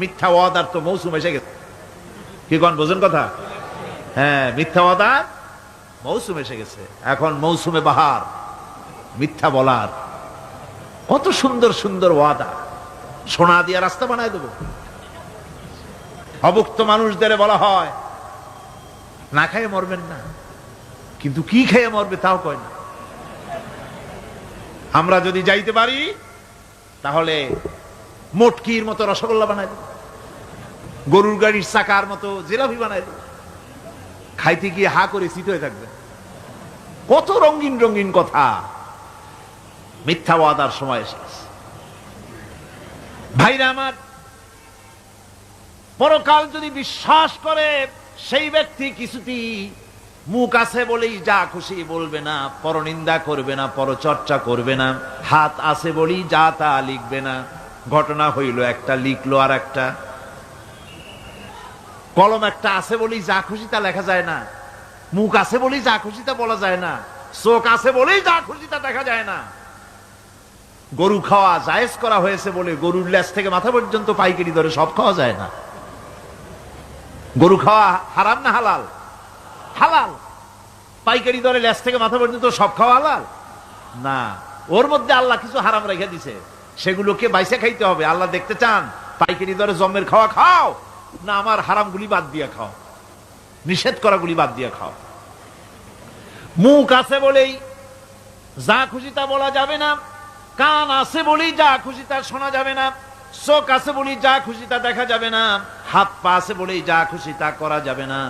মিথ্যা ওয়াদার তো মৌসুম এসে গেছে। কি কোন বোঝেন কথা? হ্যাঁ, মিথ্যা ওয়াদার মৌসুম এসে গেছে। এখন মৌসুমে বাহার, মিথ্যা বলার। কত সুন্দর সুন্দর ওয়াদা, সোনা দিয়া রাস্তা বানায় দেব। অভুক্ত মানুষদের বলা হয় না খাইয়ে মরবেন না, কিন্তু কি খেয়ে মরবে তাও কয় না। আমরা যদি যাইতে পারি তাহলে মটকির মতো রসগোল্লা বানাই দেব, গরুর গাড়ির চাকার মতো জিলাপি বানাই দেব, খাইতে গিয়ে হা করে চিত হয়ে থাকবে। কত রঙিন রঙিন কথা। মিথ্যা ওয়াদার সময় এসেছে। ভাইরা আমার, পরকাল যদি বিশ্বাস করে সেই ব্যক্তি কিছুতেই মুখ আছে বলেই যা খুশি বলবে না, পরনিন্দা করবে না, পরচর্চা করবে না, হাত আছে বলেই যা তা লিখবে না। ঘটনা হইল একটা, লিখলো আর একটা। কলম একটা আছে বলেই যা খুশি তা লেখা যায় না, মুখ আছে বলেই যা খুশি তা বলা যায় না, চোখ আছে বলেই যা খুশি তা দেখা যায় না। গরু খাওয়া জায়েজ করা হয়েছে বলে গরুর লেজ থেকে মাথা পর্যন্ত পাইকারি দরে সব খাওয়া যায় না। গরু খাওয়া হারাম না হালাল? হালাল। পাইকারি দরে লেজ থেকে মাথা পর্যন্ত সব খাওয়া হালাল না। ওর মধ্যে আল্লাহ কিছু হারাম রেখে দিছে, সেগুলোকে বাইসে খাইতে হবে। আল্লাহ দেখতে চান পাইকারি দরে জম্মের খাওয়া খাও না আমার হারামগুলি বাদ দিয়া খাও, নিষেধ করাগুলি বাদ দিয়া খাও। মুখ আছে বলেই যা খুশি তা বলা যাবে না, কান আছে বলেই যা খুশি তা শোনা যাবে না, চোখ আছে বলেই যা খুশি তা দেখা যাবে না, হাত পা আছে বলেই যা খুশি তা করা যাবে না।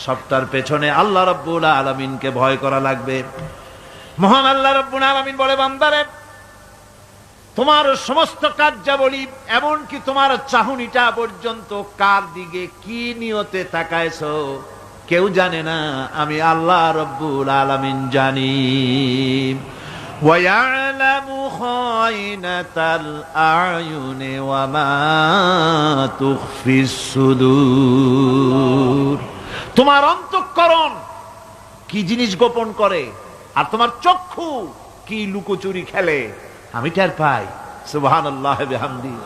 সবটার পেছনে আল্লাহ রাব্বুল আলামিনকে ভয় করা লাগবে। মহান আল্লাহ রাব্বুল আলামিন বলে, বান্দারে তোমার সমস্ত কার্যাবলী এমনকি তোমার চাহনিটা পর্যন্ত কার দিকে কি নিয়তে তাকায়ছো কেউ জানে না, আমি আল্লাহ রাব্বুল আলামিন জানি। وَيَعْلَمُ خَائِنَةَ الْأَعْيُنِ وَمَا تُخْفِي الصُّدُورُ। তোমার অন্তঃকরণ কি জিনিস গোপন করে আর তোমার চক্ষু কি লুকোচুরি খেলে আমি টের পাই। সুবহানাল্লাহি ওয়া বিহামদিহি।